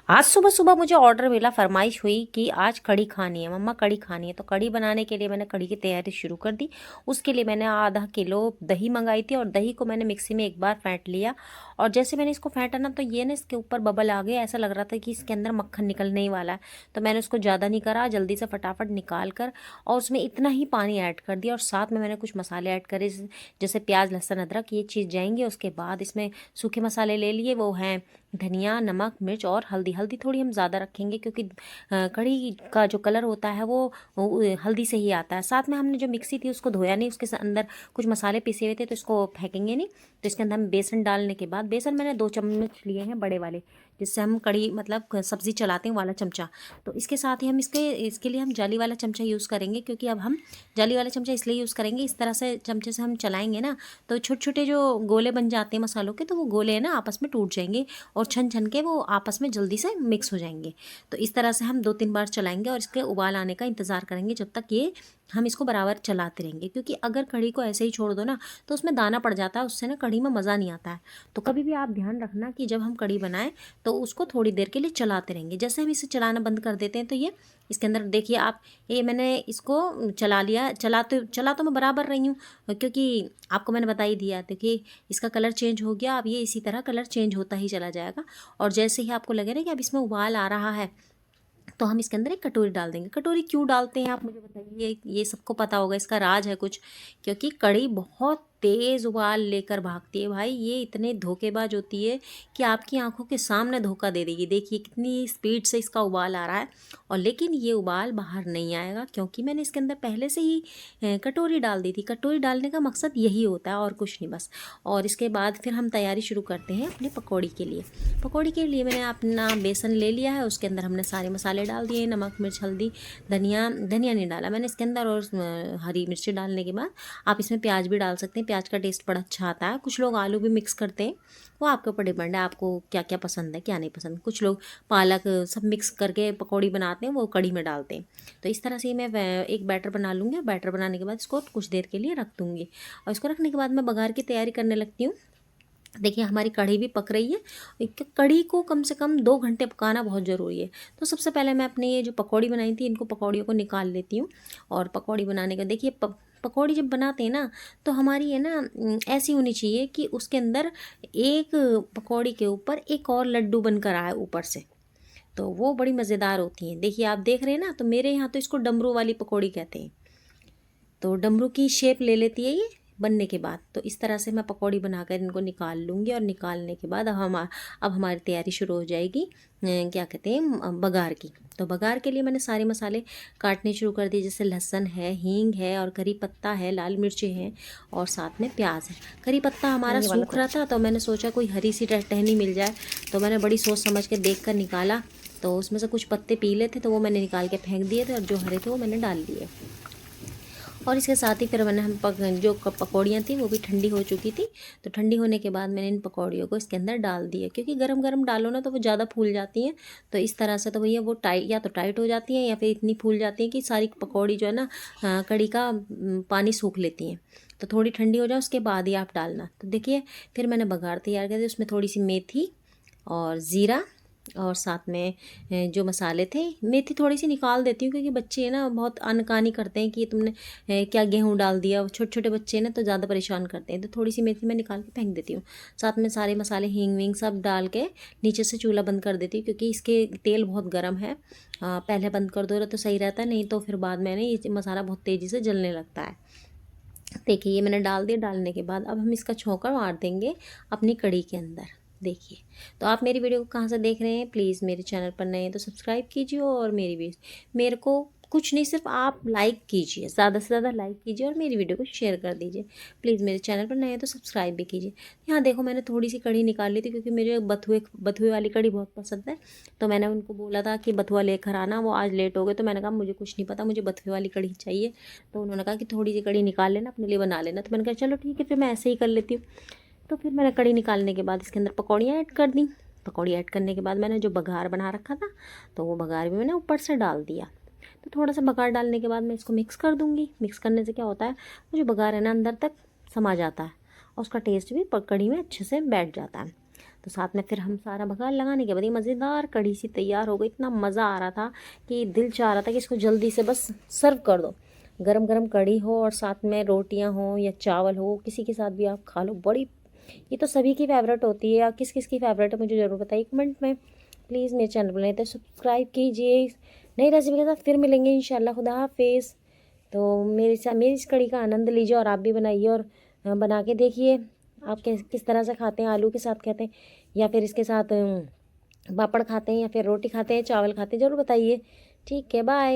आज सुबह सुबह मुझे ऑर्डर मिला, फरमाइश हुई कि आज कढ़ी खानी है, मम्मा कढ़ी खानी है। तो कढ़ी बनाने के लिए मैंने कढ़ी की तैयारी शुरू कर दी। उसके लिए मैंने आधा किलो दही मंगाई थी और दही को मैंने मिक्सी में एक बार फेंट लिया। और जैसे मैंने इसको फेंटा ना, तो ये ना इसके ऊपर बबल आ गए, ऐसा लग रहा था कि इसके अंदर मक्खन निकलने ही वाला है। तो मैंने उसको ज़्यादा नहीं करा, जल्दी से फटाफट निकाल कर और उसमें इतना ही पानी ऐड कर दिया। और साथ में मैंने कुछ मसाले ऐड करे, जैसे प्याज, लहसुन, अदरक, ये चीज़ जाएंगे। उसके बाद इसमें सूखे मसाले ले लिए, वो हैं धनिया, नमक, मिर्च और हल्दी। हल्दी थोड़ी हम ज़्यादा रखेंगे क्योंकि कढ़ी का जो कलर होता है वो हल्दी से ही आता है। साथ में हमने जो मिक्सी थी उसको धोया नहीं, उसके अंदर कुछ मसाले पिसे हुए थे, तो इसको फेंकेंगे नहीं। तो इसके अंदर हम बेसन डालने के बाद, बेसन मैंने 2 चम्मच लिए हैं बड़े वाले, जिससे हम कढ़ी मतलब सब्ज़ी चलाते हैं वाला चमचा। तो इसके साथ ही हम इसके लिए हम जाली वाला चमचा यूज़ करेंगे, क्योंकि अब हम जाली वाला चमचा इसलिए यूज़ करेंगे, इस तरह से चमचे से हम चलाएंगे ना, तो छोटे छोटे जो गोले बन जाते हैं मसालों के, तो वो गोले है ना आपस में टूट जाएंगे और छन छन के वो आपस में जल्दी से मिक्स हो जाएंगे। तो इस तरह से हम 2-3 बार चलाएंगे और इसके उबाल आने का इंतज़ार करेंगे जब तक ये हम इसको बराबर चलाते रहेंगे। क्योंकि अगर कढ़ी को ऐसे ही छोड़ दो ना, तो उसमें दाना पड़ जाता है, उससे ना कढ़ी में मज़ा नहीं आता है। तो कभी भी आप ध्यान रखना कि जब हम कढ़ी बनाएं तो उसको थोड़ी देर के लिए चलाते रहेंगे। जैसे हम इसे चलाना बंद कर देते हैं तो ये इसके अंदर देखिए आप, ये मैंने इसको चला लिया। चला तो मैं बराबर रही हूँ, क्योंकि आपको मैंने बता ही दिया। देखिए इसका कलर चेंज हो गया, अब ये इसी तरह कलर चेंज होता ही चला जाएगा। और जैसे ही आपको लगे ना कि अब इसमें उबाल आ रहा है, तो हम इसके अंदर एक कटोरी डाल देंगे। कटोरी क्यों डालते हैं आप मुझे बताइए, ये सबको पता होगा, इसका राज है कुछ। क्योंकि कढ़ी बहुत तेज़ उबाल लेकर भागती है भाई, ये इतने धोखेबाज होती है कि आपकी आंखों के सामने धोखा दे देगी। देखिए कितनी स्पीड से इसका उबाल आ रहा है, और लेकिन ये उबाल बाहर नहीं आएगा क्योंकि मैंने इसके अंदर पहले से ही कटोरी डाल दी थी। कटोरी डालने का मकसद यही होता है और कुछ नहीं बस। और इसके बाद फिर हम तैयारी शुरू करते हैं अपनी पकौड़ी के लिए। पकौड़ी के लिए मैंने अपना बेसन ले लिया है, उसके अंदर हमने सारे मसाले डाल दिए, नमक, मिर्च, हल्दी, धनिया। धनिया नहीं डाला मैंने इसके अंदर। और हरी मिर्ची डालने के बाद आप इसमें प्याज भी डाल सकते हैं, प्याज का टेस्ट बड़ा अच्छा आता है। कुछ लोग आलू भी मिक्स करते हैं, वो आपके ऊपर डिपेंड है आपको क्या क्या पसंद है क्या नहीं पसंद। कुछ लोग पालक सब मिक्स करके पकौड़ी बनाते हैं, वो कढ़ी में डालते हैं। तो इस तरह से मैं एक बैटर बना लूँगी। बैटर बनाने के बाद इसको कुछ देर के लिए रख दूँगी, और इसको रखने के बाद मैं बघार की तैयारी करने लगती हूँ। देखिए हमारी कढ़ी भी पक रही है। कढ़ी को कम से कम 2 घंटे पकाना बहुत ज़रूरी है। तो सबसे पहले मैं अपने ये जो पकौड़ी बनाई थी, इनको पकौड़ियों को निकाल लेती हूँ। और पकौड़ी बनाने का देखिए, पकौड़ी जब बनाते हैं ना, तो हमारी है ना ऐसी होनी चाहिए कि उसके अंदर एक पकौड़ी के ऊपर एक और लड्डू बनकर आए ऊपर से, तो वो बड़ी मज़ेदार होती हैं। देखिए आप देख रहे हैं ना, तो मेरे यहाँ तो इसको डमरू वाली पकौड़ी कहते हैं। तो डमरू की शेप ले लेती है ये बनने के बाद। तो इस तरह से मैं पकौड़ी बनाकर इनको निकाल लूँगी, और निकालने के बाद अब हमारी तैयारी शुरू हो जाएगी क्या कहते हैं बघार की। तो बघार के लिए मैंने सारे मसाले काटने शुरू कर दिए, जैसे लहसुन है, हींग है और करी पत्ता है, लाल मिर्ची हैं और साथ में प्याज है। करी पत्ता हमारा सूख रहा था, तो मैंने सोचा कोई हरी सी टहनी मिल जाए, तो मैंने बड़ी सोच समझ के देख कर निकाला। तो उसमें से कुछ पत्ते पीले थे, तो वो मैंने निकाल के फेंक दिए थे, और जो हरे थे वो मैंने डाल दिए। और इसके साथ ही फिर मैंने जो पकौड़ियाँ थी वो भी ठंडी हो चुकी थी। तो ठंडी होने के बाद मैंने इन पकौड़ियों को इसके अंदर डाल दिया, क्योंकि गरम गरम डालो ना तो वो ज़्यादा फूल जाती हैं। तो इस तरह से तो भैया वो या तो टाइट हो जाती हैं, या फिर इतनी फूल जाती हैं कि सारी पकौड़ी जो है ना कढ़ी का पानी सूख लेती हैं। तो थोड़ी ठंडी हो जाए उसके बाद ही आप डालना। तो देखिए फिर मैंने बघार तैयार कर दिया, उसमें थोड़ी सी मेथी और ज़ीरा, और साथ में जो मसाले थे, मेथी थोड़ी सी निकाल देती हूँ क्योंकि बच्चे है ना बहुत अनकानी करते हैं कि तुमने क्या गेहूँ डाल दिया। छोटे छोटे बच्चे ना तो ज़्यादा परेशान करते हैं, तो थोड़ी सी मेथी मैं निकाल के फेंक देती हूँ। साथ में सारे मसाले, हींग वींग सब डाल के नीचे से चूल्हा बंद कर देती हूँ, क्योंकि इसके तेल बहुत गर्म है। पहले बंद कर दो तो सही रहता है, नहीं तो फिर बाद में ये मसाला बहुत तेज़ी से जलने लगता है। देखिए ये मैंने डाल दिया। डालने के बाद अब हम इसका छौंका मार देंगे अपनी कढ़ी के अंदर। देखिए, तो आप मेरी वीडियो को कहाँ से देख रहे हैं, प्लीज़ मेरे चैनल पर नए हैं तो सब्सक्राइब कीजिए, और मेरे को कुछ नहीं, सिर्फ आप लाइक कीजिए, ज़्यादा से ज़्यादा लाइक कीजिए और मेरी वीडियो को शेयर कर दीजिए। प्लीज़ मेरे चैनल पर नए हैं तो सब्सक्राइब भी कीजिए। यहाँ देखो मैंने थोड़ी सी कढ़ी निकाल ली थी, क्योंकि मुझे बथुए वाली कढ़ी बहुत पसंद है। तो मैंने उनको बोला था कि बथुआ लेकर आना, वो आज लेट हो गए, तो मैंने कहा मुझे कुछ नहीं पता, मुझे बथुए वाली कढ़ी चाहिए। तो उन्होंने कहा कि थोड़ी सी कढ़ी निकाल लेना, अपने लिए बना लेना। तो मैंने कहा चलो ठीक है, फिर मैं ऐसे ही कर लेती हूँ। तो फिर मैंने कढ़ी निकालने के बाद इसके अंदर पकौड़ियाँ ऐड कर दी। पकौड़ी ऐड करने के बाद मैंने जो बघार बना रखा था, तो वो बघार भी मैंने ऊपर से डाल दिया। तो थोड़ा सा बघार डालने के बाद मैं इसको मिक्स कर दूँगी। मिक्स करने से क्या होता है, वो जो बघार है ना अंदर तक समा जाता है, और उसका टेस्ट भी कढ़ी में अच्छे से बैठ जाता है। तो साथ में फिर हम सारा बघार लगाने के बाद ये मज़ेदार कढ़ी सी तैयार हो गई। इतना मज़ा आ रहा था कि दिल चाह रहा था कि इसको जल्दी से बस सर्व कर दो। गरम गरम कढ़ी हो और साथ में रोटियां हो या चावल हो, किसी के साथ भी आप खा लो। बड़ी, ये तो सभी की फेवरेट होती है। या किस किस की फेवरेट है मुझे ज़रूर बताइए कमेंट में। प्लीज़ मेरे चैनल पर नहीं तो सब्सक्राइब कीजिए। नई रेसिपी के साथ फिर मिलेंगे इंशाल्लाह। खुदा हाफिज़। तो मेरी इस कढ़ी का आनंद लीजिए और आप भी बनाइए और बना के देखिए आप किस तरह से खाते हैं। आलू के साथ खाते हैं या फिर इसके साथ पापड़ खाते हैं या फिर रोटी खाते हैं, चावल खाते हैं, ज़रूर बताइए। ठीक है, बाय।